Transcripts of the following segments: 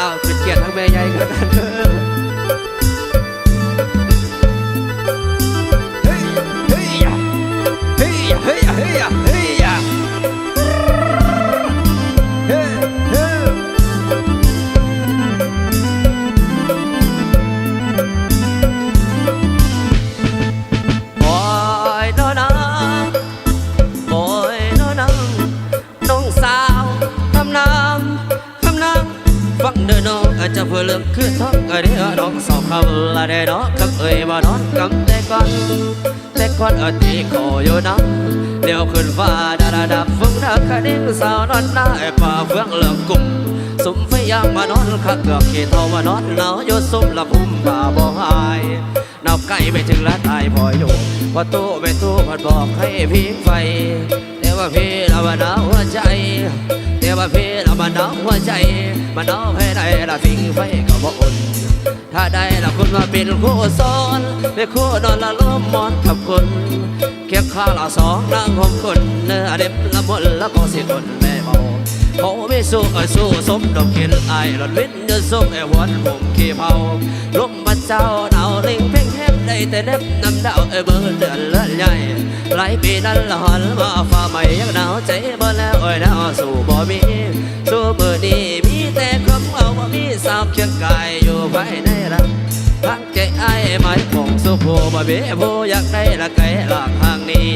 เอาเป็นเกียรติทั้งแม่ใหญ่กันเฮ้ยเฮ้ยเฮ้ยเฮ้ยเฮ้ยเฮ้ยฟังเดินน้องอาจจะเพื่อเลือกขึ้นท้องไอเดียน้องสอบคำละเด้น้องกับเอ่ยมานอนกำแต่ก่อนที่ขออยู่น้ำเลี้ยวขึ้นฟ้าดับฟึ่งดักคดิ้งสาวนอนหน้าไอ้ป่าเฟื่องเลือกกลุ่มสุ่มไฟยางมานอนข้าเกือบขีดเท่ามานอนหนาวโยสุ่มละคุ้มป่าบ่หายนับไก่ไม่ถึงละตายพออยู่พอตู้ไม่ตู้พัดบอกให้พิงไฟแต่ว่าพี่ละมันหนาวหัวใจแต่ว่าพี่ละมันหนาวหัวใจมันหนาวให้ได้ละพิงไฟก็บ่อุ่นถ้าได้ละคุณมาเป็นคู่ซ้อนเป็นคู่นอนละล้มมอนกับคุณเก็บข้าวละสองนั่งห่มคนเนื้อเด็บละมุนละก็สิคนแม่เมาเขาไม่สู้สู้สมดอกกินไอหลดลิ้นจะส้มไอวันผมขี้เผาลมมาเจ้าหนาวลิงเพ่งแคบได้แต่เน็บน้ำดาวเบอร์เดือนเลือดใหญ่หลายปีนั้นละหันมาฟ้าใหม่ยังหนาวใจบ่แล้วเอ้ยหนาวสู้บ่มีสู้เบอร์ดีมีแต่คำเอาบ่มีสาวเคียงกายอยู่ภายในรักทั้งใจไอ้ไม้คงสู้ผู้บ่เบี้ยผู้อยากได้ละไก่หลักห่างนี้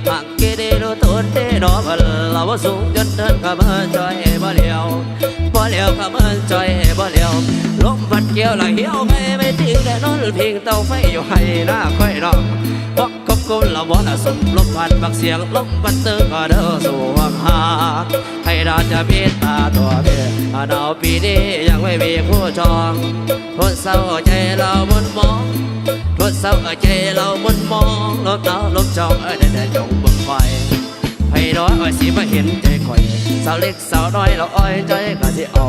ห่างกี่ดีรู้ต้นเด้ดอกเราบ่สูงจนเดินกับเมื่อจอยบ่เลี้ยวกับเมื่อจอยบ่เลี้ยวลมพัดเกี่ยวละเหี่ยวไม่ทิ้งแต่นอนพิงเตาไฟอยู่ให้หน้าค่อยร้องพกกบกุลละบ่ละสมลมพัดบักเสียงลมพัดตึงก็เด้อสู่ห่างหาให้ดาจะมีตาตัวเบี้ยดาวปีนี้ยังไม่มีผู้จองทนเศร้าใจเราบนมองทนเศร้าใจเราบนมองลมหนาวลมจองได้จงบึงไฟให้น้อยอ้อยสิมาเห็นใจคอยสาวเล็กสาวน้อยเราอ้อยใจก็สิเอา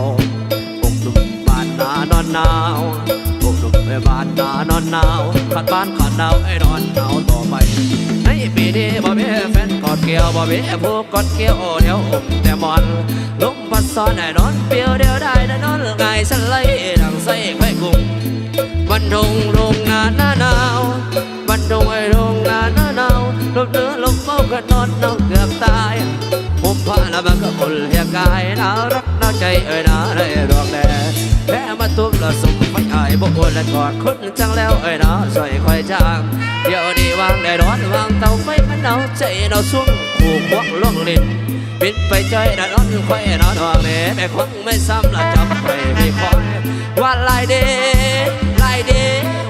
ปุกดุมบ้านนานอนหนาวปุกดุมไปบ้านนานอนหนาวขัดบ้านขัดหนาวไอ้นอนหนาวต่อไปในปีนี้บ่มีแฟนกอดเกี่ยวบ่มีผู้กอดเกี่ยวเดียวอมแต่มอนลมพัดซ้อนไอ้นอนเปียวเดียวได้นอนไงสันไล่ดังใส่ไข่กุ้งวันโรงงานหน้าหนาววันโรงงานหน้าหนาวลมเนื้อลมเฝ้าก็นอนน้องเกือบตายผมพาละมันก็คนเฮียกายน่ารักน่าใจน่าได้ดอกแดดแพ้มาตุ้มละสมไฟไอ้บกวนและกอดคนจังแล้วน่าสวยคอยจางเดี๋ยวนี้วางได้ร้อนวางเตาไฟมันหนาวใจเราสุ่มขู่ควักล่องลิ้นบินไปใจน่ะร้อนค่อยนอนห่วงเนี่ยแม่ควักไม่ซ้ำละจับไปไม่คอยวันลายเด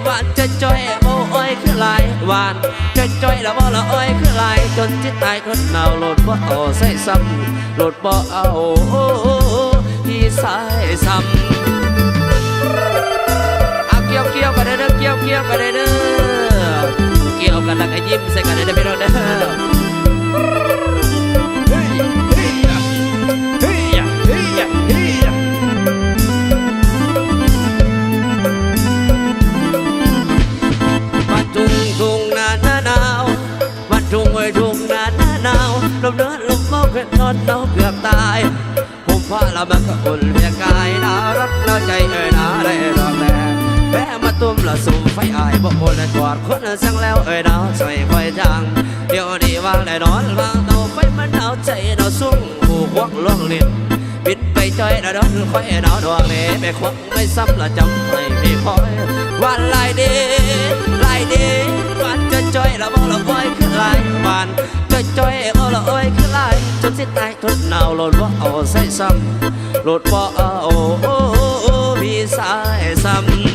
วันจะจ้อยโอ้ยคือลายวันจะจ้อยละบ่ละอ้อยคือลายจนจิตตายคนหนาวโหลดบ่เอาใส่ซ้ำโหลดบ่เอาที่ใส่ซ้ำเอาเกี่ยวกันเด้อเกี่ยวกันเด้อเกี่ยวกันแล้วก็ยิ้มใส่กันเด้อพี่น้องเด้อทุ่งนาหนาวลมเนื้อลมเมาเกิดนอนหนาวเกือบตายผมพาละมันก็อุ่นเพียงกายน่ารักน่าใจน่าได้ดอกแดงแพ้มาตุ้มละสุ่มไฟอายบ่โอนและกอดคนสั่งแล้วน่าใส่ไฟจางเดี๋ยวนี้วางได้นอนวางเตาไฟมันหนาวใจหนาวสุ่มผูกวักล่วงลิ้นบินไปจอยน่ะดอนไฟหนาวดวงนี้ไม่ควักไม่ซ้ำละจำไม่พี่คอยวันลายเดวันจะจอยละบ่ละอ้อยคือลายวันจะจอยบ่ละอ้อยคือลายจนสิ้นตายทนหนาวโหลดบ่เอาใส่ซ้ำโหลดบ่เอาพี่สายซ้ำ